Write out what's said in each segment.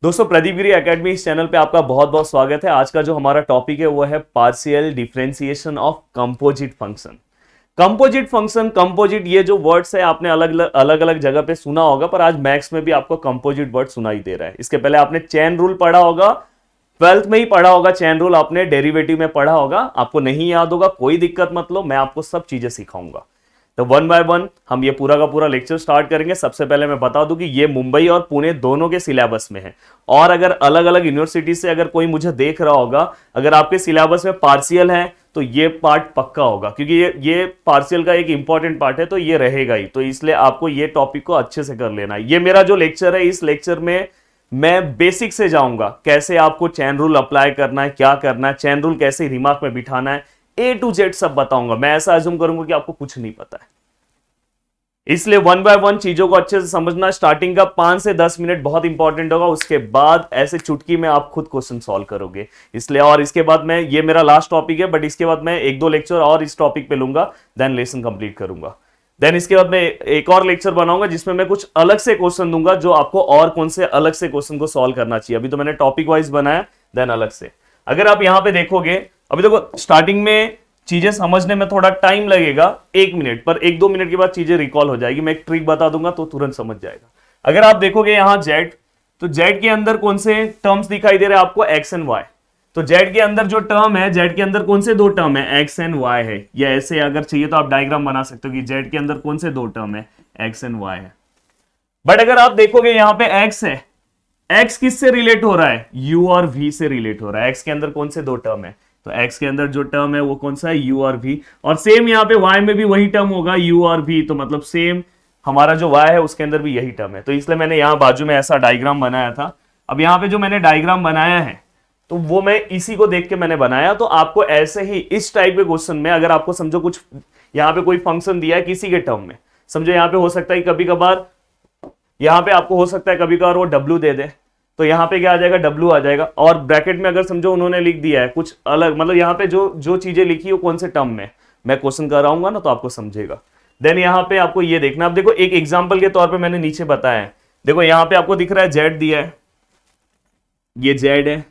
दोस्तों प्रदीप गिरी एकेडमी इस चैनल पे आपका बहुत बहुत स्वागत है। आज का जो हमारा टॉपिक है वो है partial differentiation of composite function. Composite ये जो वर्ड्स है आपने अलग अलग जगह पे सुना होगा, पर आज मैथ्स में भी आपको कंपोजिट वर्ड सुनाई दे रहा है। इसके पहले आपने चेन रूल पढ़ा होगा, 12th में ही पढ़ा होगा। चेन रूल आपने डेरिवेटिव में पढ़ा होगा, आपको नहीं याद होगा कोई दिक्कत मत लो, मैं आपको सब चीजें सिखाऊंगा। तो वन बाय वन हम ये पूरा का पूरा लेक्चर स्टार्ट करेंगे। सबसे पहले मैं बता दूं कि ये मुंबई और पुणे दोनों के सिलेबस में है, और अगर अलग अलग यूनिवर्सिटी से अगर कोई मुझे देख रहा होगा, अगर आपके सिलेबस में पार्शियल है तो ये पार्ट पक्का होगा, क्योंकि ये पार्शियल का एक इंपॉर्टेंट पार्ट है, तो ये रहेगा ही। तो इसलिए आपको ये टॉपिक को अच्छे से कर लेना है। ये मेरा जो लेक्चर है, इस लेक्चर में मैं बेसिक से जाऊंगा, कैसे आपको चेन रूल अप्लाई करना है, क्या करना है, चेन रूल कैसे दिमाग में बिठाना है, A to Z सब बताऊंगा। मैं ऐसा अज्यूम करूंगा कि आपको कुछ नहीं पता है, इसलिए वन बाय वन चीजों को अच्छे से समझना। स्टार्टिंग का 5 से 10 मिनट बहुत इंपॉर्टेंट होगा, उसके बाद ऐसे चुटकी में आप खुद क्वेश्चन सॉल्व करोगे। इसलिए और इसके बाद मैं, ये मेरा लास्ट टॉपिक है, बट इसके बाद मैं 1-2 लेक्चर और इस टॉपिक पे लूंगा, देन लेसन कंप्लीट करूंगा। देन इसके बाद मैं एक और लेक्चर बनाऊंगा जिसमें मैं कुछ अलग से क्वेश्चन दूंगा, जो आपको और कौन से अलग से क्वेश्चन को सॉल्व करना चाहिए। अभी तो मैंने टॉपिक वाइज बनाया, देन अलग से। अगर आप यहां पे देखोगे, अभी देखो स्टार्टिंग में चीजें समझने में थोड़ा टाइम लगेगा, 1 मिनट, पर 1-2 मिनट के बाद चीजें रिकॉल हो जाएगी। मैं एक ट्रिक बता दूंगा तो तुरंत समझ जाएगा। अगर आप देखोगे यहां जेड, तो जेड के अंदर कौन से टर्म्स दिखाई दे रहे हैं आपको? X and Y. तो जेड के अंदर जो टर्म है, जेड के अंदर कौन से 2 टर्म है? एक्स एंड वाई है। या ऐसे अगर चाहिए तो आप डायग्राम बना सकते हो कि जेड के अंदर कौन से 2 टर्म है? एक्स एंड वाई है। बट अगर आप देखोगे यहां पे एक्स है, एक्स किससे रिलेट हो रहा है? यू और वी से रिलेट हो रहा है। एक्स के अंदर कौन से 2 टर्म है? तो x के अंदर जो टर्म है वो कौन सा है? u और v। और सेम यहाँ पे y में भी वही टर्म होगा, u और v। तो मतलब सेम हमारा जो y है उसके अंदर भी यही टर्म है। तो इसलिए मैंने यहाँ बाजू में ऐसा डायग्राम बनाया था। अब यहाँ पे जो मैंने डायग्राम बनाया है, तो वो मैं इसी को देख के मैंने बनाया। तो आपको ऐसे ही इस टाइप के क्वेश्चन में, अगर आपको समझो कुछ यहाँ पे कोई फंक्शन दिया है किसी के टर्म में, समझो यहाँ पे हो सकता है कभी कभार, यहाँ पे आपको हो सकता है कभी कभार वो w दे दे, तो यहाँ पे क्या आ जाएगा? W आ जाएगा। और ब्रैकेट में अगर समझो उन्होंने लिख दिया है कुछ अलग, मतलब यहाँ पे जो जो चीजें लिखी है वो कौन से टर्म में, मैं क्वेश्चन कराऊंगा ना तो आपको समझेगा। देन यहाँ पे आपको ये देखना। अब देखो एक एग्जांपल के तौर पे मैंने नीचे बताया है। देखो यहाँ पे आपको दिख रहा है Z दिया है, ये Z है।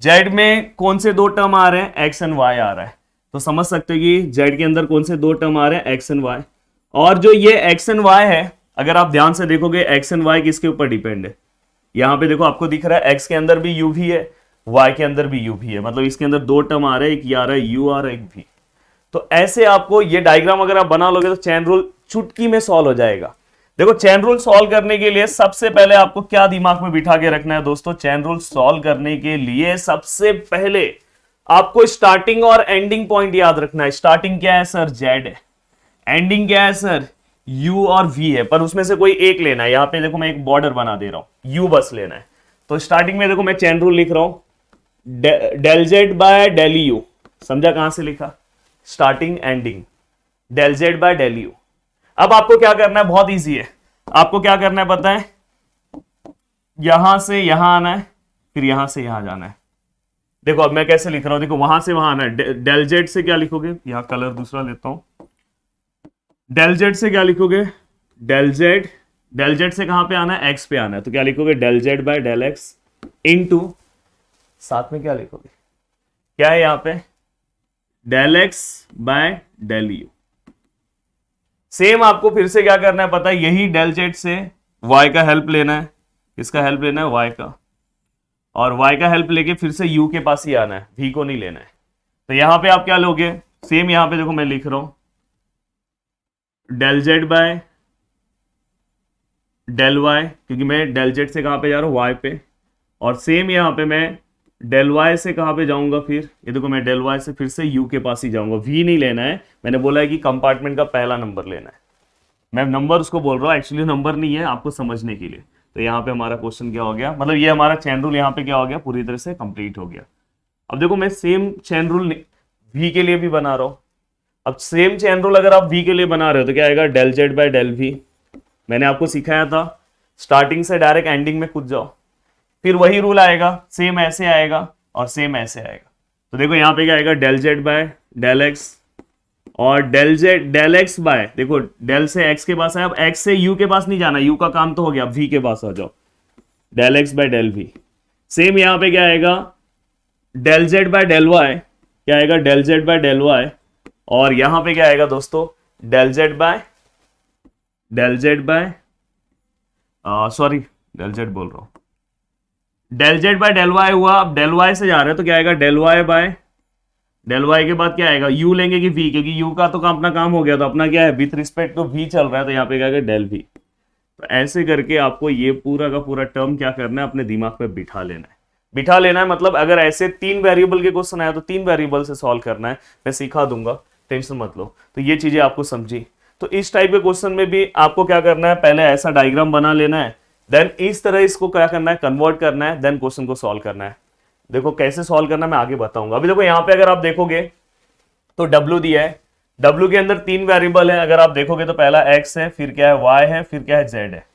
Z में कौन से 2 टर्म आ रहे हैं? X एंड Y आ रहा है। तो समझ सकते हो कि Z के अंदर कौन से 2 टर्म आ रहे हैं? X and Y। और जो ये X एंड Y है, अगर आप ध्यान से देखोगे, X एंड Y किसके ऊपर डिपेंड है? यहां पे देखो आपको दिख रहा है x के अंदर भी u भी है, y के अंदर भी u भी है। मतलब इसके अंदर 2 टर्म आ रहे हैं, एक ये आ रहा है u और एक v। तो ऐसे आपको ये डायग्राम अगर आप बना लोगे तो चेन रूल चुटकी में सॉल्व हो जाएगा। देखो चेन रूल सॉल्व करने के लिए सबसे पहले आपको क्या दिमाग में बिठा के रखना है दोस्तों? चेन रूल सॉल्व करने के लिए सबसे पहले आपको स्टार्टिंग और एंडिंग पॉइंट याद रखना है। स्टार्टिंग क्या है सर? z है। एंडिंग क्या है सर? u और v है, पर उसमें से कोई एक लेना है। यहां पे देखो मैं एक बॉर्डर बना दे रहा हूं, u बस लेना है। तो स्टार्टिंग में देखो मैं चेन रूल लिख रहा हूं, del Z by del U. समझा कहां से लिखा? Starting ending, del Z by del U. अब आपको क्या करना है? बहुत इजी है। आपको क्या करना है पता है? यहां से यहां आना है, फिर यहां से यहां जाना है। देखो अब मैं कैसे लिख रहा हूं, देखो वहां से वहां आना है। डेल जेड से क्या लिखोगे? यहां कलर दूसरा लेता हूं। डेल जेड से क्या लिखोगे? डेल जेड से कहां पे आना है? एक्स पे आना है। तो क्या लिखोगे? Del Z by del X into, साथ में क्या लिखोगे? क्या है यहां पे? Del x by del U. Same आपको फिर से क्या करना है पता है? यही डेल जेड से वाई का हेल्प लेना है। किसका हेल्प लेना है? वाई का। और वाई का हेल्प लेके फिर से यू के पास ही आना है, वी को नहीं लेना है। तो यहां पे आप क्या लोगे? सेम यहां पे देखो मैं लिख रहा हूं, del Z by del Y, क्योंकि मैं डेल जेड से कहां पे जा रहा हूं? वाई पे। और सेम यहां पे मैं डेल वाई से कहां पे जाऊंगा? फिर ये देखो मैं डेल वाई से फिर से यू के पास ही जाऊंगा, वी नहीं लेना है। मैंने बोला है कि कंपार्टमेंट का पहला नंबर लेना है। मैं नंबर उसको बोल रहा हूं, एक्चुअली नंबर नहीं है, आपको समझने के लिए। तो यहाँ पे हमारा क्वेश्चन क्या हो गया, मतलब ये हमारा चेन रूल यहाँ पे क्या हो गया? पूरी तरह से कंप्लीट हो गया। अब देखो मैं सेम चेन रूल वी के लिए भी बना रहा हूं। अब सेम चेन रूल अगर आप v के लिए बना रहे हो तो क्या आएगा? Del Z by del V. मैंने आपको सिखाया था, स्टार्टिंग से डायरेक्ट एंडिंग में कूद जाओ, फिर वही रूल आएगा, सेम ऐसे आएगा और सेम ऐसे आएगा। तो देखो यहाँ पे क्या आएगा? Del Z by del x और डेल एक्स बाय, देखो डेल से एक्स के पास है, अब एक्स से यू के पास नहीं जाना, यू का काम तो हो गया, अब वी के पास आ जाओ। Del x by del V. Same यहां पे क्या आएगा, del Z by del Y, क्या आएगा del Z by del Y, और यहां पे क्या आएगा दोस्तों, del Z by sorry del Z बोल रहा हूं, del Z by del Y हुआ। अब डेल वाई से जा रहे हैं तो क्या आएगा del Y by del Y के बाद क्या आएगा, यू लेंगे कि वी, क्योंकि यू का तो अपना काम हो गया, तो अपना क्या है विथ रिस्पेक्ट टू वी चल रहा है, तो यहाँ पे क्या आएगा डेल वी। तो ऐसे करके आपको ये पूरा का पूरा टर्म क्या करना है, अपने दिमाग पे बिठा लेना है। बिठा लेना है मतलब अगर ऐसे 3 वेरिएबल के क्वेश्चन आया तो 3 वेरिएबल से सॉल्व करना है, मैं सिखा दूंगा, टेंशन मत लो। तो ये चीजें आपको समझी। तो इस टाइप के क्वेश्चन में भी आपको क्या करना है, पहले ऐसा डायग्राम बना लेना है, देन इस तरह इसको क्या करना है, कन्वर्ट करना है, देन क्वेश्चन को सॉल्व करना है। देखो कैसे सॉल्व करना मैं आगे बताऊंगा। अभी देखो यहाँ पे अगर आप देखोगे तो W दिया है, W के अंदर 3 वेरिएबल है, अगर आप देखोगे तो पहला X है, फिर क्या है Y है, फिर क्या है Z है।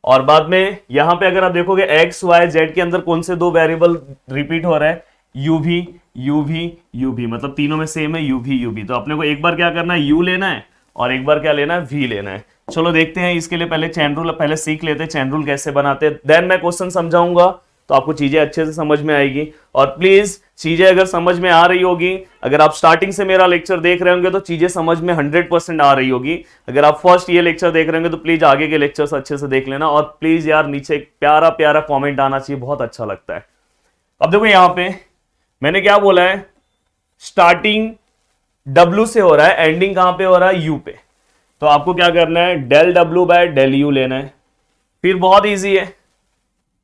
और बाद में यहां पे अगर आप देखोगे X Y Z के अंदर कौन से 2 वेरिएबल रिपीट हो रहा है, UV, मतलब तीनों में सेम है UV। तो अपने को एक बार क्या करना है, U लेना है और एक बार क्या लेना है, V लेना है। चलो देखते हैं, इसके लिए पहले चैन रूल पहले सीख लेते हैं, चैन रूल कैसे बनाते हैं, देन मैं क्वेश्चन समझाऊंगा तो आपको चीजें अच्छे से समझ में आएगी। और प्लीज चीजें अगर समझ में आ रही होगी, अगर आप स्टार्टिंग से मेरा लेक्चर देख रहे होंगे तो चीजें समझ में 100% आ रही होगी। अगर आप फर्स्ट ये लेक्चर देख रहे होंगे तो प्लीज आगे के लेक्चर्स अच्छे से देख लेना, और प्लीज यार नीचे एक प्यारा प्यारा कॉमेंट आना चाहिए, बहुत अच्छा लगता है। अब देखो यहां पे मैंने क्या बोला है, स्टार्टिंग W से हो रहा है, एंडिंग कहां पे हो रहा है, U पे। तो आपको क्या करना है, del W by del U लेना है। फिर बहुत ईजी है,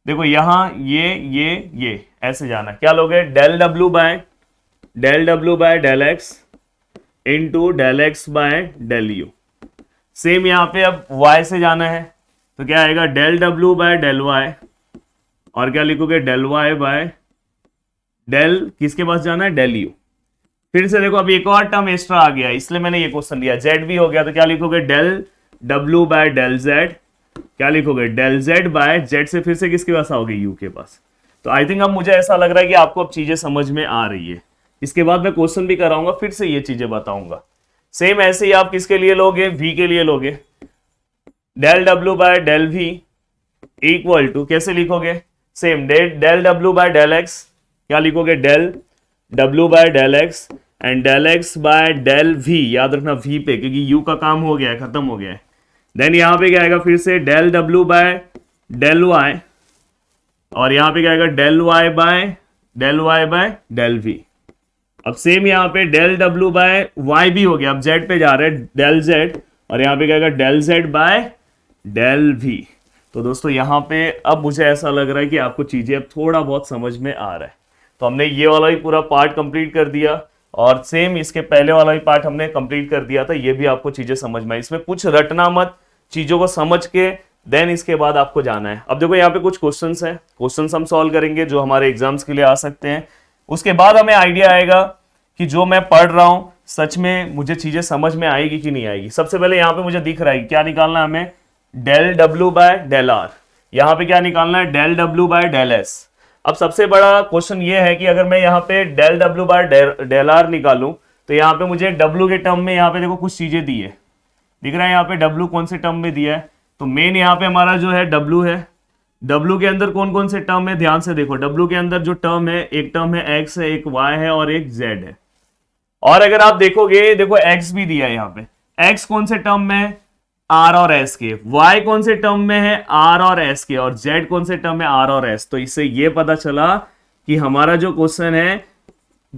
देखो यहां ये ऐसे जाना है, क्या लोगे, del W by del X into del x by del U. Same यहां पे अब Y से जाना है तो क्या आएगा, del W by del Y, और क्या लिखोगे, डेल वाई बाय डेल किसके पास जाना है, डेल यू। फिर से देखो अभी एक और टर्म एक्स्ट्रा आ गया, इसलिए मैंने ये क्वेश्चन दिया, जेड भी हो गया, तो क्या लिखोगे, del W by del Z, क्या लिखोगे, डेल जेड बाय जेड से फिर से किसके पास आओगे, यू के पास। तो आई थिंक अब मुझे ऐसा लग रहा है कि आपको अब चीजें समझ में आ रही है। इसके बाद मैं क्वेश्चन भी कराऊंगा, फिर से ये चीजें बताऊंगा। सेम ऐसे ही आप किसके लिए लोगे, वी के लिए लोगे, del W by del we equal to कैसे लिखोगे, same del W by del X, क्या लिखोगे, del W by del X and del x by del V, याद रखना V पे, क्योंकि U का काम हो गया है, खत्म हो गया है। देन यहां पे क्या आएगा, फिर से del W by del Y, और यहां पे क्या आएगा, del Y by del V. अब सेम यहां पे डेल W बाय वाई भी हो गया, अब Z पे जा रहे हैं, डेल Z, और यहां पे क्या आएगा, del Z by del V. तो दोस्तों यहां पे अब मुझे ऐसा लग रहा है कि आपको चीजें अब थोड़ा बहुत समझ में आ रहा है। तो हमने ये वाला भी पूरा पार्ट कंप्लीट कर दिया, और सेम इसके पहले वाला भी पार्ट हमने कंप्लीट कर दिया था, ये भी आपको चीजें समझ में आई। इसमें कुछ रटना मत, चीजों को समझ के देन इसके बाद आपको जाना है। अब देखो यहाँ पे कुछ क्वेश्चंस हैं, क्वेश्चंस हम सॉल्व करेंगे जो हमारे एग्जाम्स के लिए आ सकते हैं। उसके बाद हमें आइडिया आएगा कि जो मैं पढ़ रहा हूं सच में मुझे चीजें समझ में आएगी कि नहीं आएगी। सबसे पहले यहाँ पे मुझे दिख रहा है क्या निकालना है हमें, del W by del R, यहाँ पे क्या निकालना है, del W by del S. अब सबसे बड़ा क्वेश्चन ये है कि अगर मैं यहाँ पे del W by del R निकालूं तो यहाँ पे मुझे W के टर्म में यहाँ पे देखो कुछ चीजें दी है, दिख रहा है यहाँ पे W कौन से टर्म में दिया है। तो मेन यहाँ पे हमारा जो है W है, W के अंदर कौन कौन से टर्म है, ध्यान से देखो, W के अंदर जो टर्म है, एक टर्म है X है, एक Y है और एक Z है। और अगर आप देखोगे, देखो X भी दिया है यहाँ पे, X कौन से टर्म में, R और S के, Y कौन से टर्म में है, R और S के, और Z कौन से टर्म में, R और S। तो इससे ये पता चला कि हमारा जो क्वेश्चन है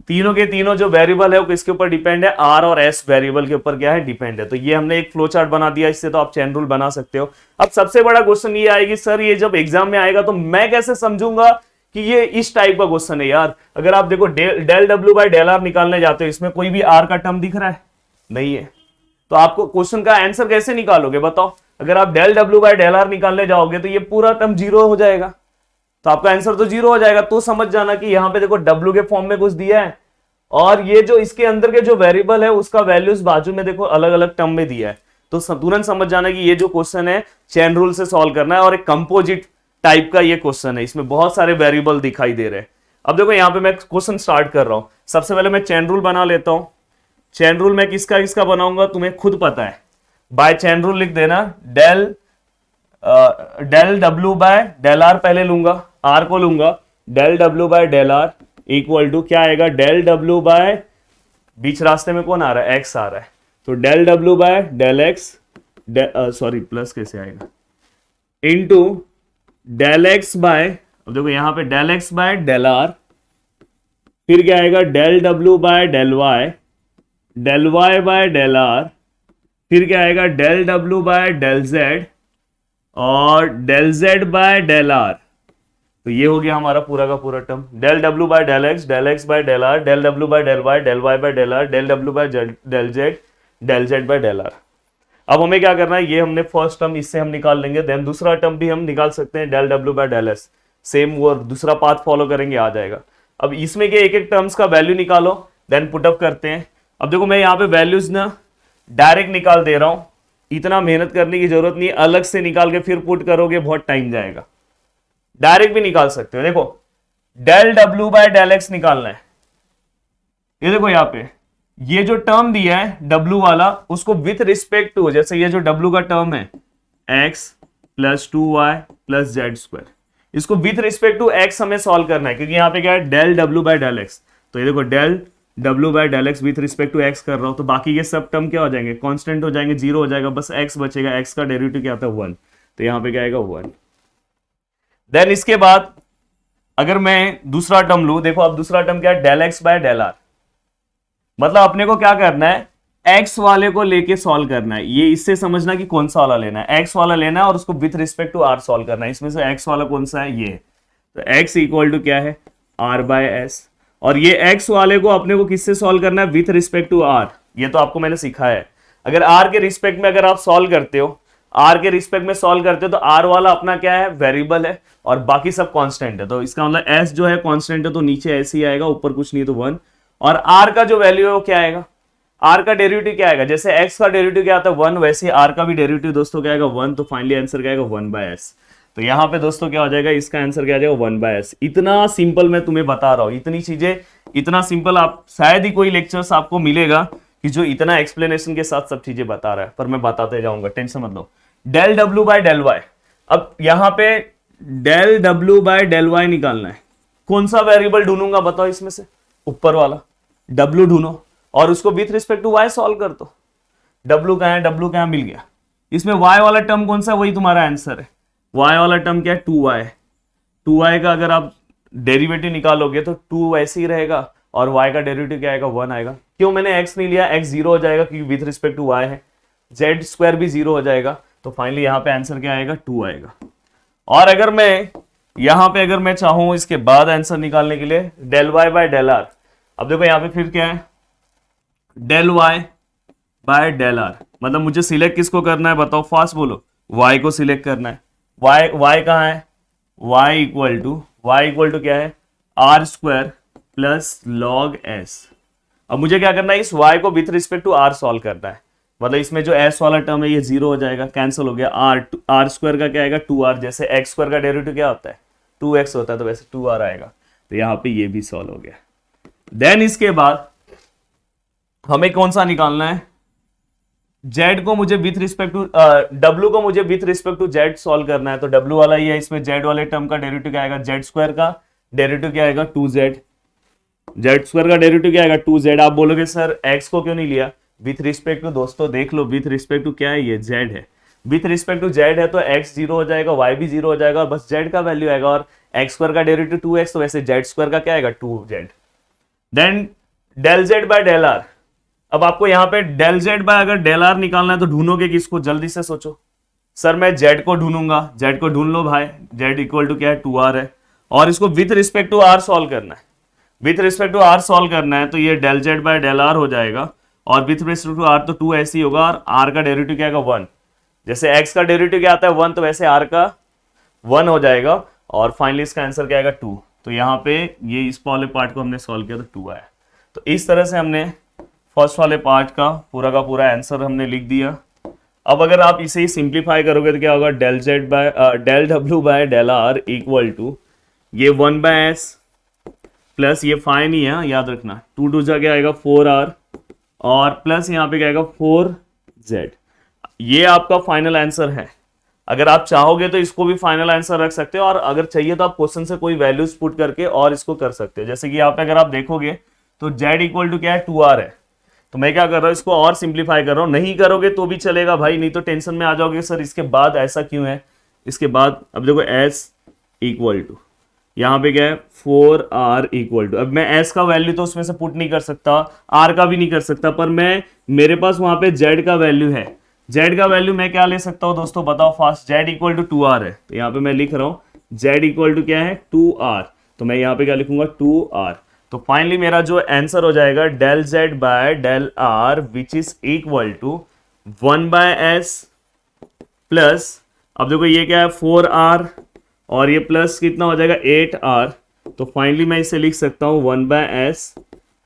तीनों के तीनों जो वेरिएबल है वो किसके ऊपर डिपेंड है, R और S वेरिएबल के ऊपर क्या है, डिपेंड है। तो ये हमने एक फ्लो चार्ट बना दिया, इससे तो आप चेन रूल बना सकते हो। अब सबसे बड़ा क्वेश्चन ये आएगी, सर ये जब एग्जाम में आएगा तो मैं कैसे समझूंगा कि ये इस टाइप का क्वेश्चन है। यार अगर आप देखो del W by del R निकालने जाते हो, इसमें कोई भी R का टर्म दिख रहा है, नहीं है, तो आपको क्वेश्चन का आंसर कैसे निकालोगे बताओ। अगर आप del W by del R निकालने जाओगे तो ये पूरा टर्म जीरो हो जाएगा, तो आपका आंसर तो जीरो हो जाएगा। तो समझ जाना कि यहां पे देखो W के फॉर्म में कुछ दिया है, और ये जो इसके अंदर के जो वेरिएबल है उसका वैल्यूज बाजू में देखो अलग अलग टर्म में दिया है। तो तुरंत समझ जाना कि ये जो क्वेश्चन है चेन रूल से सॉल्व करना है, और एक कंपोजिट टाइप का ये क्वेश्चन है, इसमें बहुत सारे वेरिएबल दिखाई दे रहे हैं। अब देखो यहाँ पे मैं क्वेश्चन स्टार्ट कर रहा हूं, सबसे पहले मैं चेन रूल बना लेता हूं। चेन रूल मैं किसका किसका बनाऊंगा तुम्हें खुद पता है, बाय चेन रूल लिख देना, del del W by del R पहले लूंगा, आर को लूंगा, del W by del R equal to क्या आएगा, डेल डब्ल्यू बाय बीच रास्ते में कौन आ रहा है, एक्स आ रहा है, तो del W by del X, sorry plus कैसे आएगा, इनटू डेल एक्स बाय, अब देखो यहां पे del x by del R, फिर क्या आएगा del W by del Y by del R, फिर क्या आएगा del W by del Z और del Z by del R. तो ये हो गया हमारा पूरा का पूरा term, del W by del x by del R, del W by del Y by del R, del W by del Z by del R. अब हमें क्या करना है, ये हमने फर्स्ट टर्म इससे हम निकाल लेंगे, देन दूसरा टर्म भी हम निकाल सकते हैं, del W by del S, same वो दूसरा पाथ फॉलो करेंगे, आ जाएगा। अब इसमें के एक एक टर्म्स का वैल्यू निकालो, देन पुटअप करते हैं। अब देखो मैं यहाँ पे वैल्यूज ना डायरेक्ट निकाल दे रहा हूं, इतना मेहनत करने की जरूरत नहीं, अलग से निकाल के फिर पुट करोगे बहुत टाइम जाएगा, डायरेक्ट भी निकाल सकते हो। देखो del W by del X निकालना है, ये देखो यहाँ पे ये जो टर्म दिया है W वाला, उसको विथ रिस्पेक्ट टू, जैसे ये जो W का टर्म है x plus 2y plus Z square, इसको विथ रिस्पेक्ट टू x हमें सॉल्व करना है, क्योंकि यहाँ पे क्या है del W by del X, तो ये देखो del W by del X with respect to x कर रहा हूं, तो बाकी ये सब टर्म क्या हो जाएंगे, कांस्टेंट हो जाएंगे, जीरो हो जाएगा, बस x बचेगा, x का डेरिवेटिव क्या आता है 1, तो यहाँ पे क्या आएगा 1। देन इसके बाद अगर मैं दूसरा टर्म लू, देखो अब दूसरा टर्म क्या है, del x by del R, मतलब अपने को क्या करना है, x वाले को लेके सॉल्व करना है, ये इससे समझना कि कौन सा वाला लेना है, x वाला लेना है और उसको with respect to r solve करना है। इसमें से x वाला कौन सा है, ये, तो x इक्वल टू क्या है r बाय एस, और ये x वाले को अपने को किससे सॉल्व करना है, विथ रिस्पेक्ट टू r, ये तो आपको मैंने सिखाया है। अगर r के रिस्पेक्ट में अगर आप सॉल्व करते हो, r के रिस्पेक्ट में सॉल्व करते हो, तो r वाला अपना क्या है, वेरिएबल है, और बाकी सब कांस्टेंट है, तो इसका मतलब s जो है कांस्टेंट है, तो नीचे ऐसे ही आएगा, ऊपर कुछ नहीं तो 1, और r का जो वैल्यू है वो क्या आएगा, r का डेरिवेटिव क्या आएगा, जैसे x का डेरिवेटिव क्या आता है 1, वैसे ही r का भी डेरिवेटिव दोस्तों क्या आएगा 1, तो फाइनली आंसर क्या आएगा 1 बाय एस। तो यहाँ पे दोस्तों क्या हो जाएगा, इसका आंसर क्या आ जाएगा 1 बाय एस। इतना सिंपल मैं तुम्हें बता रहा हूँ, इतनी चीजें, इतना सिंपल आप शायद ही कोई लेक्चर्स आपको मिलेगा कि जो इतना एक्सप्लेनेशन के साथ सब चीजें बता रहा है, पर मैं बताते जाऊंगा, टेंशन मत लो। Del W by del y, अब यहाँ पे del W by del y निकालना है, कौन सा वेरिएबल ढूंढूंगा बताओ इसमें से, ऊपर वाला W ढूंढो और उसको with respect to y solve कर दो, W कहाँ है, W कहाँ, मिल गया। इसमें y वाला टर्म कौन सा है, वही तुम्हारा आंसर है, y वाला टर्म क्या है 2y, 2y का अगर आप डेरिवेटिव निकालोगे तो 2 वैसे ही रहेगा, और y का डेरिवेटिव क्या आएगा 1 आएगा। क्यों मैंने x नहीं लिया, x 0 हो जाएगा क्योंकि विथ रिस्पेक्ट टू y है, जेड स्क्वायर भी 0 हो जाएगा, तो फाइनली यहाँ पे आंसर क्या आएगा 2 आएगा। और अगर मैं यहाँ पे अगर मैं चाहूं इसके बाद आंसर निकालने के लिए del y by del R, अब देखो यहाँ पे फिर क्या है, del y by del R, मतलब मुझे सिलेक्ट किसको करना है बताओ, फास्ट बोलो, y को सिलेक्ट करना है। y कहाँ है, y इक्वल टू क्या है, R square plus log S. अब मुझे क्या करना है, इस y को with respect to r solve करना है, मतलब इसमें जो s वाला टर्म है ये 0 हो जाएगा, कैंसिल हो गया, r स्क्वायर का क्या आएगा 2r, जैसे x स्क्वायर का डेरिवेटिव क्या होता है 2x होता है, तो वैसे 2r आएगा, तो यहाँ पे ये भी सॉल्व हो गया। देन इसके बाद हमें कौन सा निकालना है, z को मुझे विथ रिस्पेक्ट टू w को मुझे with respect to z solve करना है, तो w वाला ही है, इसमें z वाले टर्म का डेरिवेटिव क्या आएगा, z स्क्वायर का डेरिवेटिव क्या आएगा 2z, z स्क्वायर का डेरिवेटिव क्या आएगा 2z। आप बोलोगे सर x को क्यों नहीं लिया, विथ रिस्पेक्ट टू, दोस्तों देख लो विथ रिस्पेक्ट टू क्या है, ये z है, विथ रिस्पेक्ट टू z है तो x 0 हो जाएगा, y भी 0 हो जाएगा, और बस z का वैल्यू आएगा, और x स्क्वायर का डेरिवेटिव 2x, तो वैसे z स्क्वायर का क्या आएगा 2z। Then del z by del R, अब आपको यहाँ पे डेल z बाय अगर डेल आर निकालना है तो ढूंढोगे किसको, जल्दी से सोचो। सर मैं z को ढूंढूंगा, z को ढूंढ लो भाई, z इक्वल टू क्या है 2r है, और इसको with respect to r solve करना है, with respect to r solve करना है, तो ये del z by del R हो जाएगा, और विथ रिस्पेक्ट टू r तो 2 ऐसे ही होगा, और r का डेरिवेटिव क्या आएगा 1, जैसे x का डेरिवेटिव क्या आता है 1, तो वैसे r का 1 हो जाएगा, और फाइनली इसका आंसर क्या आएगा 2। तो यहाँ पे ये इस वाले पार्ट को हमने सॉल्व किया तो 2 आया। तो इस तरह से हमने फर्स्ट वाले पार्ट का पूरा आंसर हमने लिख दिया। अब अगर आप इसे ही सिंप्लीफाई करोगे तो क्या होगा, del W by del R equal to ये 1 बाय एस प्लस ये 5 नहीं है याद रखना, 2 2 जा क्या आएगा 4r, और प्लस यहाँ पे क्या आएगा 4z। ये आपका फाइनल आंसर है। अगर आप चाहोगे तो इसको भी फाइनल आंसर रख सकते हो, और अगर चाहिए तो आप क्वेश्चन से कोई वैल्यूज पुट करके और इसको कर सकते हो। जैसे कि यहाँ पे अगर आप देखोगे तो z इक्वल टू क्या है, 2r है। तो मैं क्या कर रहा हूँ, इसको और सिंप्लीफाई कर रहा हूँ। नहीं करोगे तो भी चलेगा भाई, नहीं तो टेंशन में आ जाओगे सर इसके बाद ऐसा क्यों है। इसके बाद अब देखो s इक्वल टू यहाँ पे क्या है 4r इक्वल टू, अब मैं s का वैल्यू तो उसमें से पुट नहीं कर सकता, r का भी नहीं कर सकता, पर मैं मेरे पास वहां पे z का वैल्यू है। z का वैल्यू मैं क्या ले सकता हूँ दोस्तों, बताओ fast. z equal to 2r है, तो यहाँ पे मैं लिख रहा हूँ z इक्वल टू क्या है 2r, तो मैं यहाँ पे क्या लिखूंगा 2r। तो फाइनली मेरा जो आंसर हो जाएगा del z by del r which is equal to 1/s plus, अब देखो ये क्या है 4r और ये प्लस कितना हो जाएगा 8r। तो फाइनली मैं इसे लिख सकता हूँ 1/s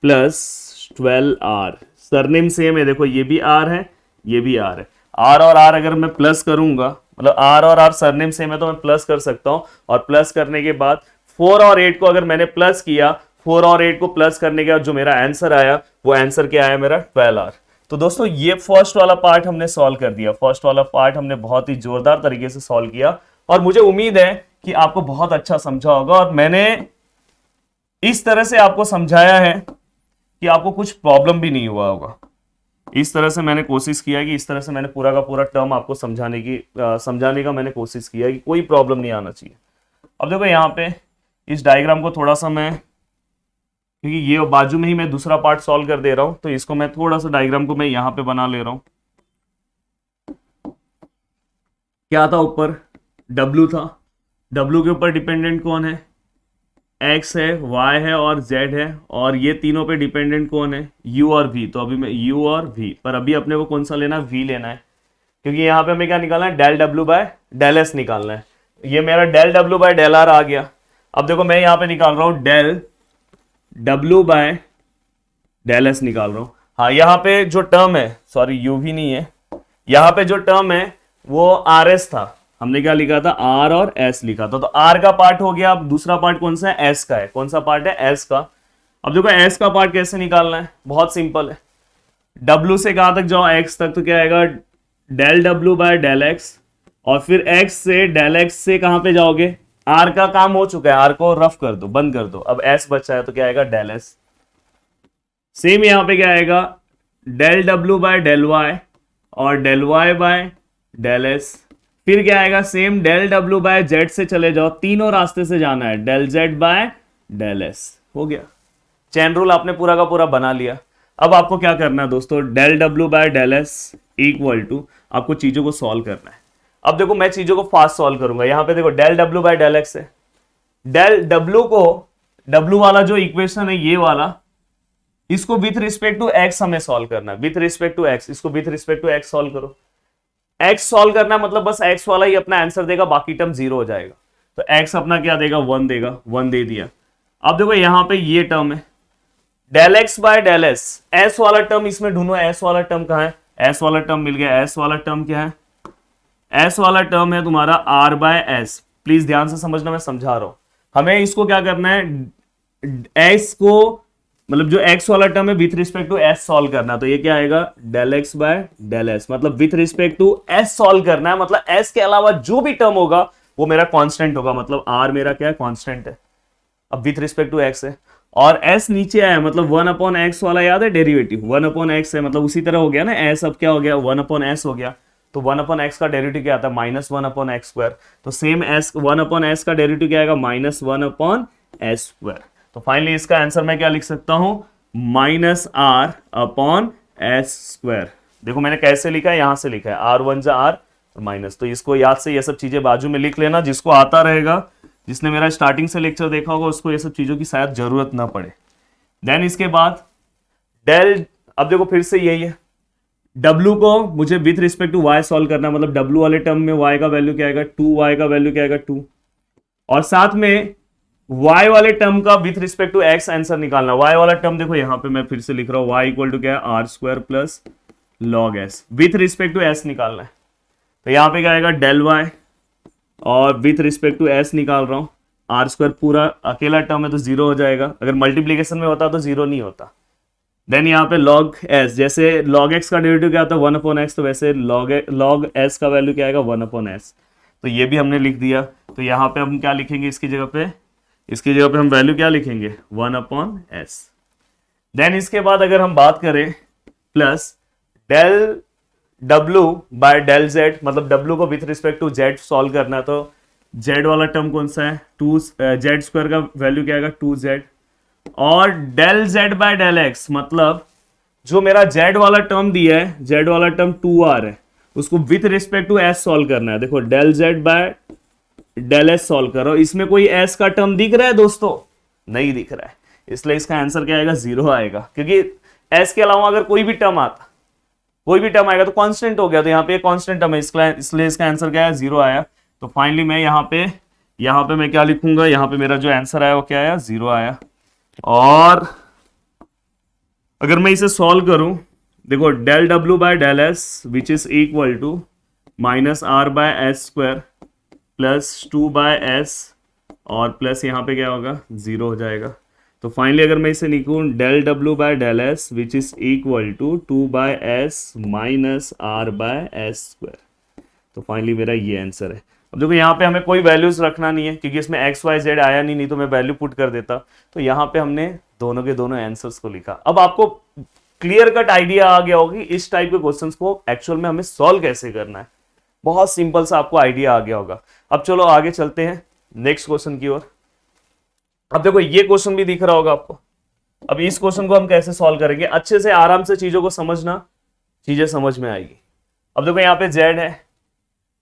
plus 12r। Surname same है, देखो ये भी r है ये भी r है। r और r अगर मैं प्लस करूंगा, मतलब r और r सरनेम सेम है तो मैं प्लस कर सकता हूँ, और प्लस करने के बाद 4 और 8 को अगर मैंने प्लस किया, 4 और 8 को प्लस करने के बाद जो मेरा आंसर आया वो आंसर क्या आया मेरा 12r। तो दोस्तों ये फर्स्ट वाला पार्ट हमने सॉल्व कर दिया। फर्स्ट वाला पार्ट हमने बहुत ही जोरदार तरीके से सॉल्व किया, और मुझे उम्मीद है कि आपको बहुत अच्छा समझा होगा, और मैंने इस तरह से आपको समझाया है कि आपको कुछ प्रॉब्लम भी नहीं हुआ होगा। इस तरह से मैंने कोशिश किया है कि इस तरह से मैंने पूरा का पूरा टर्म आपको समझाने का मैंने कोशिश किया है कि कोई प्रॉब्लम नहीं आना चाहिए। अब देखो यहाँ पे इस डायग्राम को थोड़ा सा मैं, क्योंकि ये बाजू में ही मैं दूसरा पार्ट सॉल्व कर दे रहा हूं, तो इसको मैं थोड़ा सा डायग्राम को मैं यहां पे बना ले रहा हूं। क्या था ऊपर W था, W के ऊपर डिपेंडेंट कौन है, X है, Y है और Z है, और ये तीनों पे डिपेंडेंट कौन है U और V। तो अभी मैं U और V, पर अभी अपने को कौन सा लेना है, V लेना है, क्योंकि यहाँ पे हमें क्या निकालना है del W by del S निकालना है। ये मेरा del W by del R आ गया। अब देखो मैं यहाँ पे निकाल रहा हूँ del W by del S निकाल रहा हूँ। हाँ यहाँ पे जो टर्म है, सॉरी U भी नहीं है, यहाँ पे जो टर्म है वो RS था, हमने क्या लिखा था R और S लिखा था, तो R का पार्ट हो गया। अब दूसरा पार्ट कौन सा है, S का है। कौन सा पार्ट है, S का। अब देखो S का पार्ट कैसे निकालना है, बहुत सिंपल है। W से कहां तक जाओ, X तक, तो क्या आएगा del W by del X, और फिर X से डेल X से कहां पे जाओगे, R का काम हो चुका है, R को रफ कर दो, बंद कर दो, अब S बचा है तो क्या आएगा डेल S। सेम यहां पे क्या आएगा del W by del Y और del Y by del S। फिर क्या आएगा same del W by Z से चले जाओ, तीनों रास्ते से जाना है, del Z by del S। हो गया, चेन रूल आपने पूरा का पूरा बना लिया। अब आपको क्या करना है दोस्तों, del W by del S equal to आपको चीजों को सॉल्व करना है। अब देखो मैं चीजों को फास्ट सॉल्व करूंगा। यहां पे देखो del W by del X है, डेल W को, W वाला जो इक्वेशन है ये वाला, इसको विथ रिस्पेक्ट टू X हमें सॉल्व करना है, विथ रिस्पेक्ट टू X, इसको with respect to X solve करो। X सॉल्व करना मतलब बस X वाला ही अपना आंसर देगा, बाकी टर्म 0 हो जाएगा। तो X अपना क्या देगा 1 देगा, 1 दे दिया। अब देखो यहां पे ये टर्म है del X by del S, S वाला टर्म इसमें ढूंढो, S वाला टर्म कहां है, S वाला टर्म मिल गया। S वाला टर्म क्या है, S वाला टर्म है तुम्हारा R बाय S। प्लीज ध्यान से समझना, मैं समझा रहा हूं। हमें इसको क्या करना है, S को, मतलब जो x वाला टर्म है with respect to s solve करना, तो ये क्या आएगा del x by del s, मतलब with respect to s solve करना है, मतलब s के अलावा जो भी टर्म होगा वो मेरा कांस्टेंट होगा, मतलब r मेरा क्या है कांस्टेंट है। अब विथ रिस्पेक्ट टू x है और s नीचे आया, मतलब 1/x वाला याद है डेरिवेटिव, 1/x है, मतलब उसी तरह हो गया ना s, अब क्या हो गया 1/s हो गया। तो 1/x का डेरिवेटिव क्या आता है -1/x², तो सेम s 1/s का डेरिवेटिव क्या आएगा -1/s²। तो फाइनली इसका आंसर मैं क्या लिख सकता हूं -r/s²। देखो मैंने कैसे लिखा है, यहां से लिखा है r1 जा r माइनस, तो इसको याद से ये सब चीजें बाजू में लिख लेना, जिसको आता रहेगा, जिसने मेरा स्टार्टिंग से लेक्चर देखा होगा उसको ये सब चीजों की शायद जरूरत ना पड़े। देन इसके बाद डेल, अब देखो फिर से यही है, W को मुझे with respect to y solve करना है, मतलब W वाले टर्म में y का वैल्यू क्या आएगा 2y का वैल्यू क्या आएगा 2, और साथ में y वाले टर्म का with respect to x answer निकालना। y वाला टर्म देखो यहां पे मैं फिर से लिख रहा हूं y इक्वल टू क्या है r² plus log s, with respect to s निकालना है। तो यहां पे क्या आएगा डेल y, और विथ रिस्पेक्ट टू s निकाल रहा हूं, r² पूरा अकेला टर्म है तो 0 हो जाएगा, अगर मल्टीप्लीकेशन में होता तो 0 नहीं होता। देन यहाँ पे log s, जैसे log x का डेरिवेटिव क्या होता है 1/x, तो वैसे log s का वैल्यू क्या आएगा 1/s। तो ये भी हमने लिख दिया। तो यहाँ पे हम क्या लिखेंगे इसकी जगह पे, इसकी जगह पे हम वैल्यू क्या लिखेंगे 1/s। देन इसके बाद अगर हम बात करें plus del W by del Z, मतलब W को with respect to Z solve करना है, तो Z वाला टर्म कौन सा है 2 Z स्क्वायर का वैल्यू क्या आएगा 2Z, और del Z by del X, मतलब जो मेरा Z वाला टर्म दिया है, Z वाला टर्म 2R है, उसको with respect to S solve करना है। देखो del Z by del S solve करो, इसमें कोई S का टर्म दिख रहा है दोस्तों, नहीं दिख रहा है, इसलिए इसका आंसर क्या आएगा 0 आएगा, क्योंकि S के अलावा अगर कोई भी टर्म आता, कोई भी टर्म आएगा तो कांस्टेंट हो गया, तो यहाँ पे कांस्टेंट टर्म है, इसलिए इसका आंसर क्या है 0 आया। तो फाइनली मैं यहाँ पे मैं क्या लिखूंगा, यहाँ पे मेरा जो आंसर आया वो क्या आया 0 आया। और अगर मैं इसे सॉल्व करूं, देखो del W by del S which is equal to -R by S square plus 2/s और प्लस यहाँ पे क्या होगा 0 हो जाएगा। तो फाइनली अगर मैं इसे लिखूं del W by del S which is equal to 2/s minus R by S square, तो फाइनली मेरा ये आंसर है। अब देखो यहाँ पे हमें कोई वैल्यूज रखना नहीं है, क्योंकि इसमें x y z आया नहीं तो मैं वैल्यू पुट कर देता। तो यहाँ पे हमने दोनों के दोनों आंसर्स को लिखा। अब आपको क्लियर कट आइडिया आ गया होगी इस टाइप के क्वेश्चंस को एक्चुअल में हमें सॉल्व कैसे करना है, बहुत सिंपल सा आपको आइडिया आ गया होगा। अब चलो आगे चलते हैं नेक्स्ट क्वेश्चन की ओर। अब देखो ये क्वेश्चन भी दिख रहा होगा आपको। अब इस क्वेश्चन को हम कैसे सॉल्व करेंगे, अच्छे से आराम से चीजों को समझना, चीजें समझ में आएगी। अब देखो यहाँ पे z है,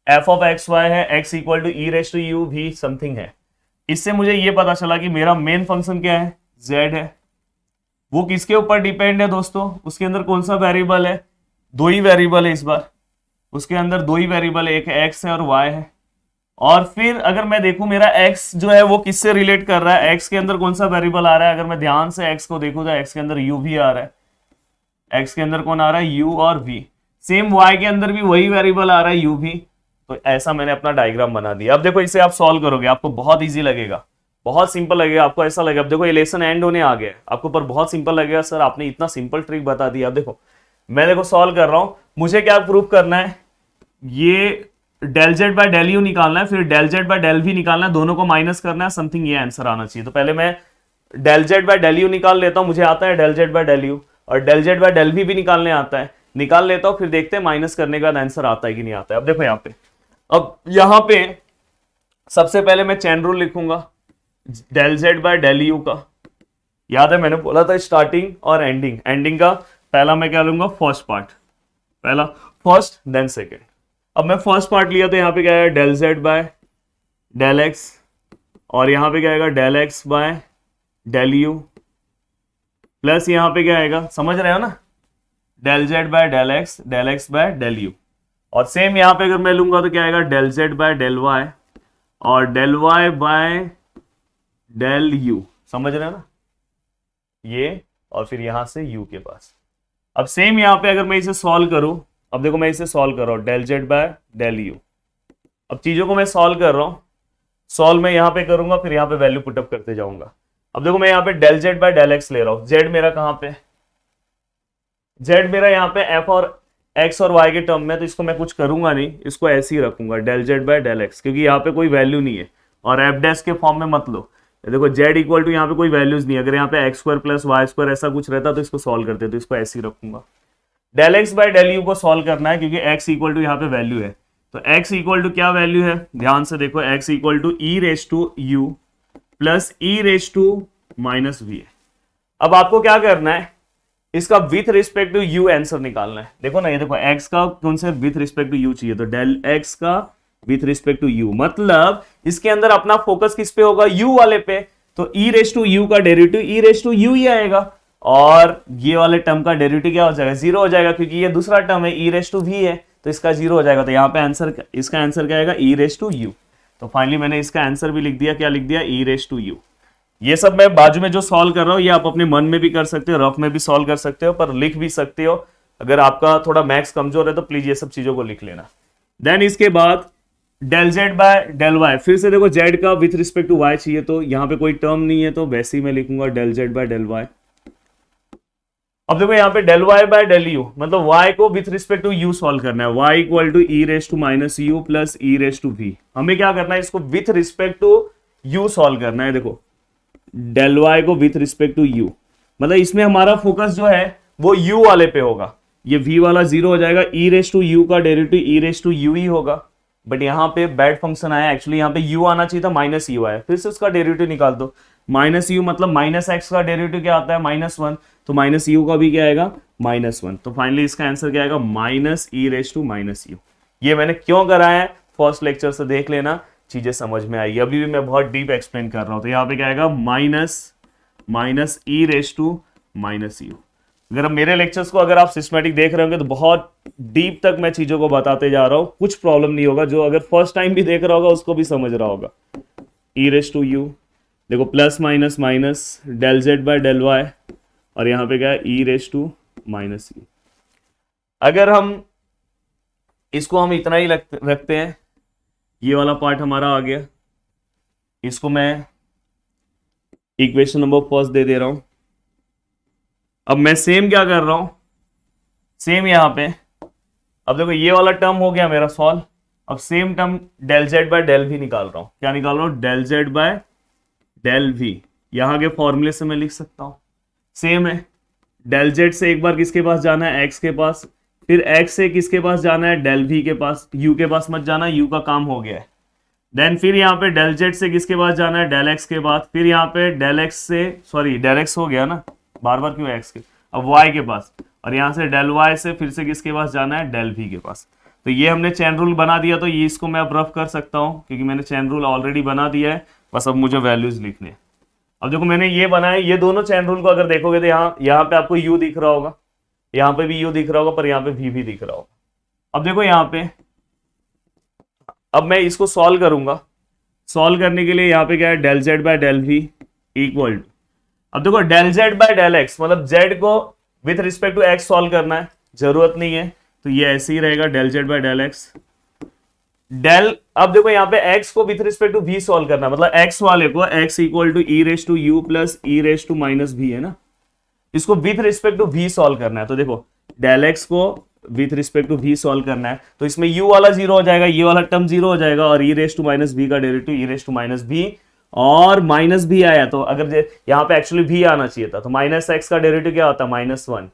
f ऑफ एक्स वाई है, x equal to E raise to U भी समथिंग है। इससे मुझे ये पता चला कि मेरा मेन फंक्शन क्या है z है। वो किसके ऊपर डिपेंड है दोस्तों, उसके अंदर कौन सा वेरिएबल है, दो ही वेरिएबल है इस बार, उसके अंदर दो ही वेरिएबल है, एक x है और y है। और फिर अगर मैं देखूं मेरा x जो है वो किससे रिलेट कर रहा है, x के अंदर कौन सा वेरिएबल आ रहा है, अगर मैं ध्यान से x को देखूं तो x के अंदर u भी आ रहा है, x के अंदर कौन आ रहा है u और v। सेम y के अंदर भी वही वेरिएबल आ रहा है u भी। तो ऐसा मैंने अपना डायग्राम बना दिया। अब देखो इसे आप सॉल्व करोगे आपको बहुत ईजी लगेगा, बहुत सिंपल लगेगा, आपको ऐसा लगेगा। अब देखो ये लेसन एंड होने आ गया, आपको पर बहुत सिंपल लगेगा, सर आपने इतना सिंपल ट्रिक बता दिया। अब देखो मैं देखो सॉल्व कर रहा हूं, मुझे क्या प्रूफ करना है, ये del Z by del U निकालना है, फिर del Z by del V निकालना है, दोनों को माइनस करना है, समथिंग ये आंसर आना चाहिए। तो पहले मैं del Z by del u निकाल लेता हूं, मुझे आता है del Z by del u, और del Z by del v भी निकालने आता है, निकाल लेता हूं, फिर देखते हैं माइनस करने के बाद आंसर आता है कि नहीं आता है। अब देखो यहाँ पे, अब यहाँ पे सबसे पहले मैं चेन रूल लिखूंगा del Z by del you का। याद है मैंने बोला था स्टार्टिंग और एंडिंग, एंडिंग का पहला मैं क्या लूंगा फर्स्ट पार्ट, पहला फर्स्ट देन सेकेंड। अब मैं फर्स्ट पार्ट लिया तो यहाँ पे क्या आएगा del Z by del x, और यहाँ पे क्या आएगा del x by del u, plus यहाँ पे क्या आएगा समझ रहे हो ना, del Z by del x by del u. और सेम यहाँ पे अगर मैं लूंगा तो क्या आएगा del Z by del Y और del Y by del u, समझ रहे हो ना ये, और फिर यहां से u के पास। अब सेम यहाँ पे अगर मैं इसे सॉल्व करूं, अब देखो मैं इसे सॉल्व कर रहा हूं del Z by del U. अब चीजों को मैं सॉल्व कर रहा हूं, सॉल्व मैं यहाँ पे करूंगा, फिर यहाँ पे वैल्यू पुटअप करते जाऊंगा। अब देखो मैं यहाँ पे del Z by del X ले रहा हूं, जेड मेरा कहां पे, जेड मेरा यहाँ पे एफ और एक्स और वाई के टर्म में, तो इसको मैं कुछ करूंगा नहीं, इसको ऐसे ही रखूंगा del Z by del X, क्योंकि यहाँ पे कोई वैल्यू नहीं है, और एफ डैश के फॉर्म में मत लो। देखो z इक्वल टू यहाँ पे कोई वैल्यूज नहीं है, अगर यहाँ पे x square plus y square ऐसा कुछ रहता तो इसको सॉल्व करते, तो इसको ऐसे ही रखूंगा। Del x by del u को सॉल्व करना है, क्योंकि x इक्वल टू यहाँ पे वैल्यू है, तो x इक्वल टू क्या वैल्यू है, ध्यान से देखो x equal to E raise to u plus e raise to minus v है। अब आपको क्या करना है, इसका with respect to u answer निकालना है। देखो ना ये देखो x का कौन से विथ रिस्पेक्ट टू यू चाहिए, तो डेल x का विथ रिस्पेक्ट टू यू, मतलब इसके अंदर अपना फोकस किस पे होगा u वाले पे, तो ई रेस टू यू का derivative e raise to u ही आएगा, और ये वाले टर्म का डेरिवेटिव क्या हो जाएगा 0 हो जाएगा, क्योंकि ये दूसरा टर्म है ई रेस टू वी है, तो इसका 0 हो जाएगा। तो यहाँ पे आंसर, इसका आंसर क्या आएगा ई रेस टू यू। तो फाइनली मैंने इसका आंसर भी लिख दिया, क्या लिख दिया ई रेस टू यू। ये सब मैं बाजू में जो सॉल्व कर रहा हूँ ये आप अपने मन में भी कर सकते हो, रफ में भी सॉल्व कर सकते हो, पर लिख भी सकते हो। अगर आपका थोड़ा मैथ्स कमजोर है तो प्लीज ये सब चीजों को लिख लेना। देन इसके बाद del Z by del y, फिर से देखो जेड का विथ रिस्पेक्ट टू वाई चाहिए, तो यहाँ पे कोई टर्म नहीं है तो वैसे ही मैं लिखूंगा del Z by del y. अब देखो यहाँ पे del Y by del u, मतलब y को with respect to u solve करना है, y equal to E raise to minus u plus e raise to v. हमें क्या करना है, इसको with respect to u solve करना है। देखो डेल y को विथ रिस्पेक्ट टू u, मतलब इसमें हमारा फोकस जो है वो u वाले पे होगा, ये v वाला जीरो हो जाएगा, ई रेस टू u का derivative e raise to u ही होगा। बट यहाँ पे बैड फंक्शन आया, एक्चुअली यहाँ पे u आना चाहिए था, माइनस u आया, फिर से उसका डेरिवेटिव निकाल दो। माइनस यू मतलब माइनस एक्स का डेरिवेटिव क्या आता है, -1, तो माइनस यू का भी क्या आएगा, -1। तो फाइनली इसका आंसर क्या आएगा, minus e raise to minus u. ये मैंने क्यों कराया है, फर्स्ट लेक्चर से देख लेना, चीजें समझ में आई। अभी भी मैं बहुत डीप एक्सप्लेन कर रहा हूं। तो यहाँ पे क्या आएगा, minus e raise to minus u. अगर आप मेरे लेक्चर्स को अगर आप सिस्टमेटिक देख रहे होंगे तो बहुत डीप तक मैं चीजों को बताते जा रहा हूं, कुछ प्रॉब्लम नहीं होगा। जो अगर फर्स्ट टाइम भी देख रहा होगा उसको भी समझ रहा होगा। ई रेस टू यू, देखो plus minus minus del Z by del Y, और यहाँ पे क्या है, e raise to minus u. अगर हम इसको हम इतना ही रखते हैं, ये वाला पार्ट हमारा आ गया, इसको मैं इक्वेशन नंबर फर्स्ट दे रहा हूं। अब मैं सेम क्या कर रहा हूं, सेम यहां पे, अब देखो ये वाला टर्म हो गया मेरा सॉल्व। अब same term del Z by del v निकाल रहा हूं। क्या निकाल रहा हूं, del Z by del v. यहां के फॉर्मूले से मैं लिख सकता हूं, सेम है। डेल जेड से एक बार किसके पास जाना है, एक्स के पास, फिर एक्स से किसके पास जाना है, डेल वी के पास। यू के पास मत जाना, यू का काम हो गया है। देन फिर यहाँ पे डेल जेड से किसके पास जाना है, डेल एक्स के पास। फिर यहाँ पे डेल एक्स से, सॉरी डेल एक्स हो गया ना, बार बार क्यों एक्स के, अब वाई के पास। और यहाँ से डेल वाई से फिर से किसके पास जाना है, डेल वी के पास। तो ये हमने चेन रूल बना दिया, तो ये इसको मैं अब रफ कर सकता हूँ क्योंकि मैंने चेन रूल ऑलरेडी बना दिया है, बस अब मुझे वैल्यूज लिखने हैं। अब देखो मैंने ये बनाया, ये दोनों चेन रूल को अगर देखोगे तो यहाँ पे आपको u दिख रहा होगा, यहाँ पे भी u दिख रहा होगा, पर यहाँ पे v भी दिख रहा होगा। अब देखो यहाँ पे, अब मैं इसको सॉल्व करूंगा। सॉल्व करने के लिए यहाँ पे क्या है, del Z by del we equal to, अब देखो del Z by del x, मतलब z को with respect to x solve करना है, जरूरत नहीं है, तो ये ऐसे ही रहेगा, del Z by del x del. अब देखो यहाँ पे x को with respect to v solve करना है, मतलब x वाले को x equal to E raise to u plus e raise to minus v है ना, इसको with respect to v solve करना है। तो देखो डेल x को with respect to v solve करना है, तो इसमें u वाला जीरो हो जाएगा, ये वाला टर्म जीरो हो जाएगा, और e raise to minus v का derivative e raise to minus v, और माइनस भी आया तो अगर यहाँ पे एक्चुअली v आना चाहिए था, तो माइनस एक्स का डेरिवेटिव क्या होता है, -1,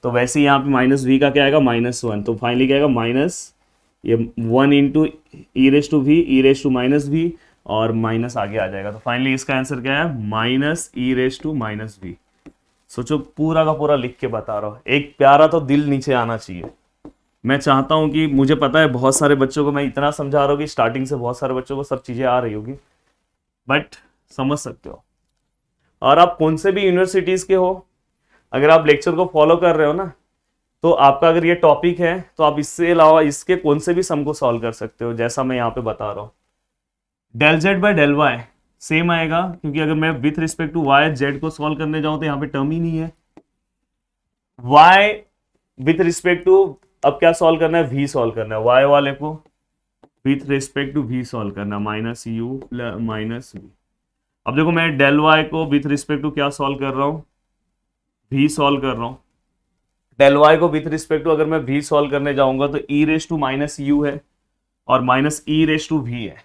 तो वैसे ही यहाँ पे माइनस v का क्या आएगा, -1। तो फाइनली क्या आएगा, माइनस ये 1 into e raise to v, e raise to minus v, और माइनस आगे आ जाएगा। तो फाइनली इसका आंसर क्या है, minus e raise to minus v. सोचो पूरा का पूरा लिख के बता रहा हूँ, एक प्यारा तो दिल नीचे आना चाहिए। मैं चाहता हूँ कि, मुझे पता है बहुत सारे बच्चों को मैं इतना समझा रहा हूँ कि स्टार्टिंग से बहुत सारे बच्चों को सब चीज़ें आ रही होगी, बट समझ सकते हो। और आप कौन से भी यूनिवर्सिटीज़ के हो, अगर आप लेक्चर को फॉलो कर रहे हो ना, तो आपका अगर ये टॉपिक है तो आप इससे अलावा इसके कौन से भी सम को सॉल्व कर सकते हो, जैसा मैं यहाँ पे बता रहा हूँ। Del Z by del y same आएगा, क्योंकि अगर मैं with respect to y z को सॉल्व करने जाऊं तो यहाँ पे टर्म ही नहीं है। वाई विथ रिस्पेक्ट टू, अब क्या सॉल्व करना है, वी सॉल्व करना है, वाई वाले को with respect to v solve करना, माइनस यू माइनस वी। अब देखो मैं डेल वाई को विथ रिस्पेक्ट टू क्या सॉल्व कर रहा हूँ, वी सॉल्व कर रहा हूँ। डेल वाई को विथ रिस्पेक्ट टू अगर मैं v सॉल्व करने जाऊंगा तो e raise to minus u है और minus e raise to v है।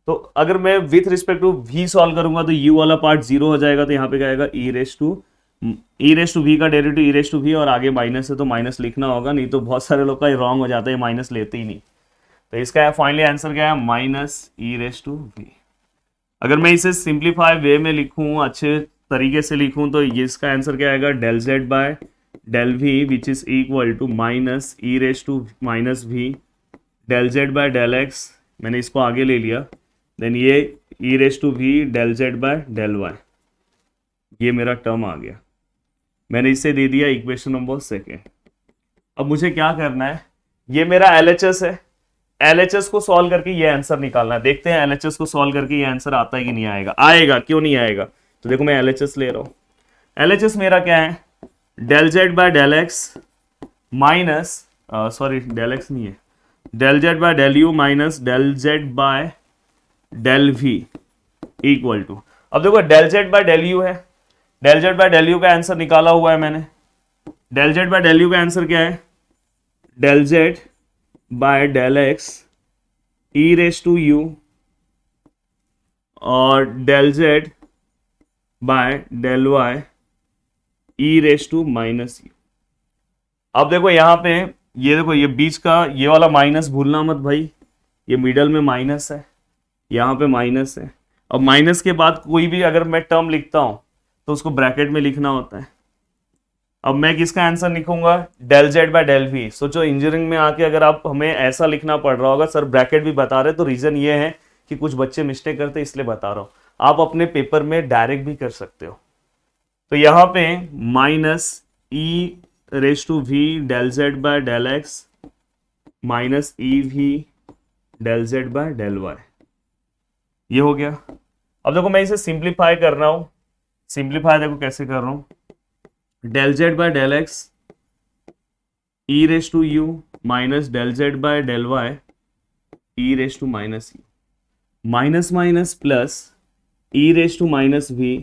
तो अगर मैं with respect to v solve करूंगा तो u वाला पार्ट जीरो हो जाएगा, तो यहाँ पे क्या आएगा, ई रेस टू वी का derivative e raise to v, और आगे माइनस है तो माइनस लिखना होगा, नहीं तो बहुत सारे लोग का रॉन्ग हो जाता है, माइनस लेते ही नहीं। तो इसका फाइनली आंसर क्या है, minus e raise to v. अगर मैं इसे सिंप्लीफाई वे में लिखूं, अच्छे तरीके से लिखूं, तो ये इसका आंसर क्या आएगा, del Z by del v which is equal to minus e raise to minus v del Z by del x, मैंने इसको आगे ले लिया, देन ये e raise to v del Z by del y, ये मेरा टर्म आ गया, मैंने इसे दे दिया इक्वेशन नंबर सेकेंड। अब मुझे क्या करना है, ये मेरा LHS है, LHS को सॉल्व करके ये आंसर निकालना है। देखते हैं LHS को सॉल्व करके ये आंसर आता है कि नहीं आएगा। आएगा, क्यों नहीं आएगा, तो देखो मैं LHS ले रहा हूं। LHS मेरा क्या है, del Z by del x minus, sorry del x नहीं है, del Z by del u minus del Z by del we equal to, अब देखो del Z by del u है, del Z by del you का answer निकाला हुआ है मैंने, del Z by del you का आंसर क्या है? Del Z by del x e raise to u और del Z by del y e raise to minus u. अब देखो यहां पे ये देखो ये बीच का ये वाला माइनस भूलना मत भाई, ये मिडल में माइनस है, यहाँ पे माइनस है। अब माइनस के बाद कोई भी अगर मैं टर्म लिखता हूं तो उसको ब्रैकेट में लिखना होता है। अब मैं किसका आंसर लिखूंगा? Del Z by del v. सोचो इंजीनियरिंग में आके अगर आप हमें ऐसा लिखना पड़ रहा होगा, सर ब्रैकेट भी बता रहे, तो रीजन ये है कि कुछ बच्चे मिस्टेक करते इसलिए बता रहा हूं। आप अपने पेपर में डायरेक्ट भी कर सकते हो। तो यहां पे minus e raise to v del Z by del x minus e v del Z by del y, ये हो गया। अब देखो मैं इसे सिंप्लीफाई कर रहा हूं, सिंप्लीफाई देखो कैसे कर रहा हूं, del Z by del x e raise to u minus del Z by del y e raise to minus u, minus minus plus e raise to minus v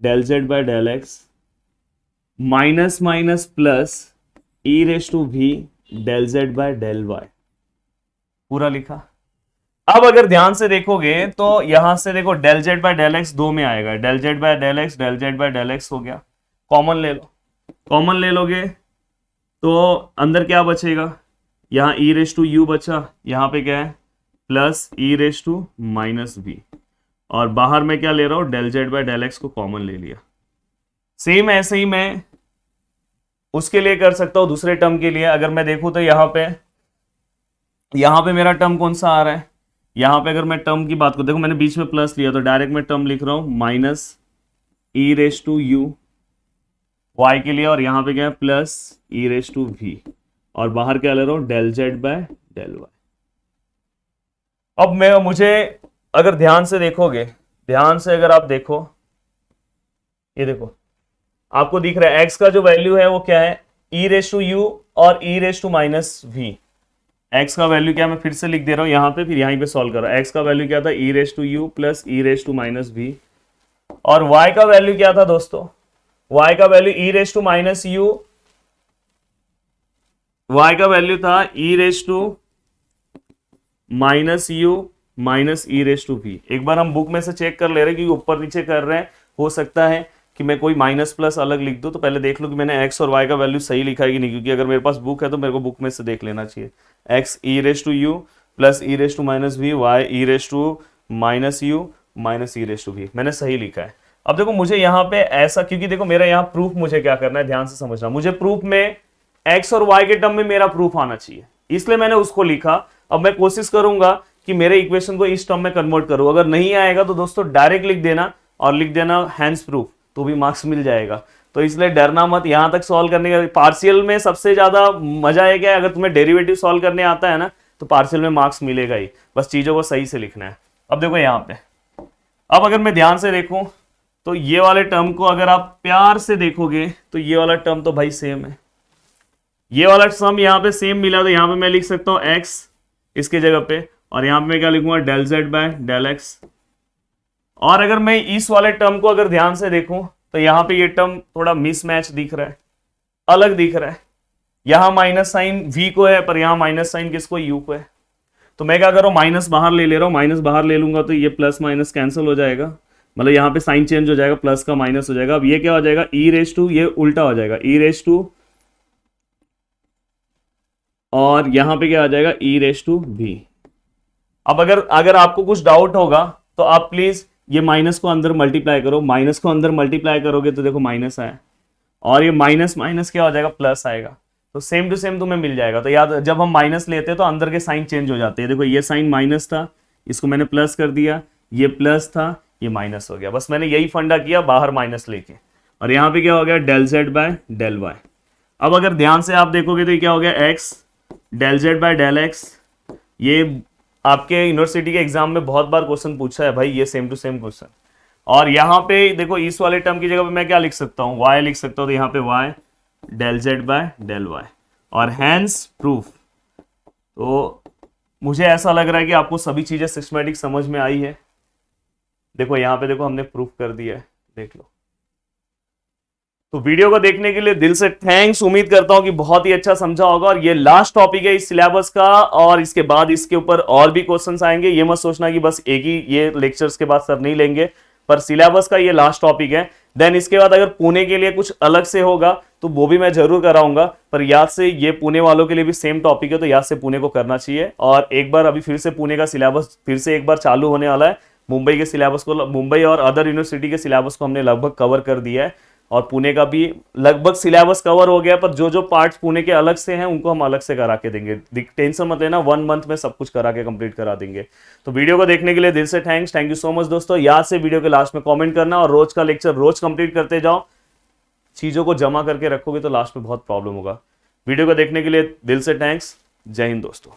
del Z by del x minus minus plus e raise to v del Z by del y, पूरा लिखा। अब अगर ध्यान से देखोगे तो यहां से देखो del Z by del x 2 में आएगा, del Z by del x del Z by del x हो गया, कॉमन ले लो। कॉमन ले लोगे तो अंदर क्या बचेगा? यहाँ ई रेस टू यू बचा, यहाँ पे क्या है plus e raise to minus v, और बाहर में क्या ले रहा हूं? Del Z by del x को कॉमन ले लिया। सेम ऐसे ही मैं उसके लिए कर सकता हूं, दूसरे टर्म के लिए। अगर मैं देखूं तो यहाँ पे मेरा टर्म कौन सा आ रहा है? यहाँ पे अगर मैं टर्म की बात करूं, देखो मैंने बीच में प्लस लिया तो डायरेक्ट मैं टर्म लिख रहा हूं minus e raise to u y के लिए, और यहाँ पे क्या है plus e raise to v, और बाहर क्या ले रहा हूं? Del Z by del y. अब मुझे अगर ध्यान से देखोगे, ध्यान से अगर आप देखो, ये देखो आपको दिख रहा है एक्स का जो वैल्यू है वो क्या है? ई रेस टू यू और e raise to minus v. X का वैल्यू क्या, मैं फिर से लिख दे रहा हूं यहाँ पे, फिर यहीं पे सॉल्व करो। एक्स का वैल्यू क्या था? E raise to u plus e raise to minus v, और वाई का वैल्यू क्या था दोस्तों? वाई का value e raise to minus u, y का वैल्यू था e raise to minus u minus e raise to v. एक बार हम बुक में से चेक कर ले रहे हैं क्योंकि ऊपर नीचे कर रहे हैं, हो सकता है कि मैं कोई माइनस प्लस अलग लिख दूं, तो पहले देख लो कि मैंने एक्स और वाई का वैल्यू सही लिखा है कि नहीं, क्योंकि अगर मेरे पास बुक है तो मेरे को बुक में से देख लेना चाहिए। X e raise to u plus e raise to minus v, y e raise to minus u minus e raise to v, मैंने सही लिखा है। अब देखो मुझे यहाँ पे ऐसा, क्योंकि देखो मेरा यहाँ प्रूफ मुझे क्या करना है, ध्यान से समझना, मुझे प्रूफ में एक्स और वाई के टर्म में मेरा प्रूफ आना चाहिए, इसलिए मैंने उसको लिखा। अब मैं कोशिश करूंगा कि मेरे इक्वेशन को इस टर्म में कन्वर्ट करूं। अगर नहीं आएगा तो दोस्तों डायरेक्ट लिख देना, और लिख देना हैंड्स प्रूफ, तो भी मार्क्स मिल जाएगा। तो इसलिए डरना मत, यहां तक सॉल्व करने का। पार्शियल में सबसे ज्यादा मजा है क्या? अगर तुम्हें डेरिवेटिव सॉल्व करने आता है ना तो पार्शियल में मार्क्स मिलेगा ही, बस चीजों को सही से लिखना है। अब देखो यहाँ पे, अब अगर मैं ध्यान से देखूं तो ये वाले टर्म को अगर आप प्यार से देखोगे तो ये वाला टर्म तो भाई सेम है, ये वाला सम यहाँ पे सेम मिला, तो यहाँ पे मैं लिख सकता हूँ एक्स इसके जगह पे, और यहाँ पे मैं क्या लिखूंगा? Del Z by del x. और अगर मैं इस वाले टर्म को अगर ध्यान से देखूं तो यहाँ पे ये टर्म थोड़ा मिसमैच दिख रहा है, अलग दिख रहा है। यहां माइनस साइन वी को है, पर यहां माइनस साइन किसको? यू को है। तो मैं क्या कर रहा हूं? माइनस बाहर ले रहा हूं, माइनस बाहर ले लूंगा तो ये प्लस माइनस कैंसिल हो जाएगा, मतलब यहाँ पे साइन चेंज हो जाएगा, प्लस का माइनस हो जाएगा। अब ये क्या हो जाएगा? ई रेस टू, ये उल्टा हो जाएगा, ई रेस टू, और यहां पे क्या आ जाएगा? E raise to we. अब अगर आपको कुछ डाउट होगा तो आप प्लीज ये माइनस को अंदर मल्टीप्लाई करो, माइनस को अंदर मल्टीप्लाई करोगे तो देखो माइनस आया, और ये माइनस माइनस क्या हो जाएगा? प्लस आएगा। तो सेम टू सेम तुम्हें मिल जाएगा। तो याद, जब हम माइनस लेते हैं तो अंदर के साइन चेंज हो जाते हैं। देखो ये साइन माइनस था, इसको मैंने प्लस कर दिया, ये प्लस था, ये माइनस हो गया। बस मैंने यही फंडा किया, बाहर माइनस लेके, और यहाँ पे क्या हो गया? Del Z by del y. अब अगर ध्यान से आप देखोगे तो ये क्या हो गया? X del Z by del x. ये आपके यूनिवर्सिटी के एग्जाम में बहुत बार क्वेश्चन पूछा है भाई, ये सेम टू सेम क्वेश्चन। और यहाँ पे देखो इस वाले टर्म की जगह पे मैं क्या लिख सकता हूँ? y लिख सकता हूँ, तो यहाँ पे y del Z by del Y, और हैंस प्रूफ। तो मुझे ऐसा लग रहा है कि आपको सभी चीजें सिस्टमैटिक समझ में आई है। देखो यहाँ पे देखो हमने प्रूफ कर दिया है, देख लो। तो वीडियो को देखने के लिए दिल से थैंक्स। उम्मीद करता हूं कि बहुत ही अच्छा समझा होगा, और ये लास्ट टॉपिक है इस सिलेबस का, और इसके बाद इसके ऊपर और भी क्वेश्चंस आएंगे। ये मत सोचना कि बस एक ही ये लेक्चर्स के बाद सर नहीं लेंगे, पर सिलेबस का ये लास्ट टॉपिक है। देन इसके बाद अगर पुणे के लिए कुछ अलग से होगा तो वो भी मैं जरूर कराऊंगा, पर याद से ये पुणे वालों के लिए भी सेम टॉपिक है, तो याद से पुणे को करना चाहिए। और एक बार अभी फिर से पुणे का सिलेबस फिर से एक बार चालू होने वाला है। मुंबई के सिलेबस को, मुंबई और अदर यूनिवर्सिटी के सिलेबस को हमने लगभग कवर कर दिया है, और पुणे का भी लगभग सिलेबस कवर हो गया, पर जो जो पार्ट्स पुणे के अलग से हैं उनको हम अलग से करा के देंगे। टेंशन मत लेना, 1 मंथ में सब कुछ करा के कंप्लीट करा देंगे। तो वीडियो को देखने के लिए दिल से thanks, thank you so much दोस्तों। याद से वीडियो के लास्ट में कमेंट करना, और रोज का लेक्चर रोज कंप्लीट करते जाओ। चीजों को जमा करके रखोगे तो लास्ट में बहुत प्रॉब्लम होगा। वीडियो को देखने के लिए दिल से थैंक्स। जय हिंद दोस्तों।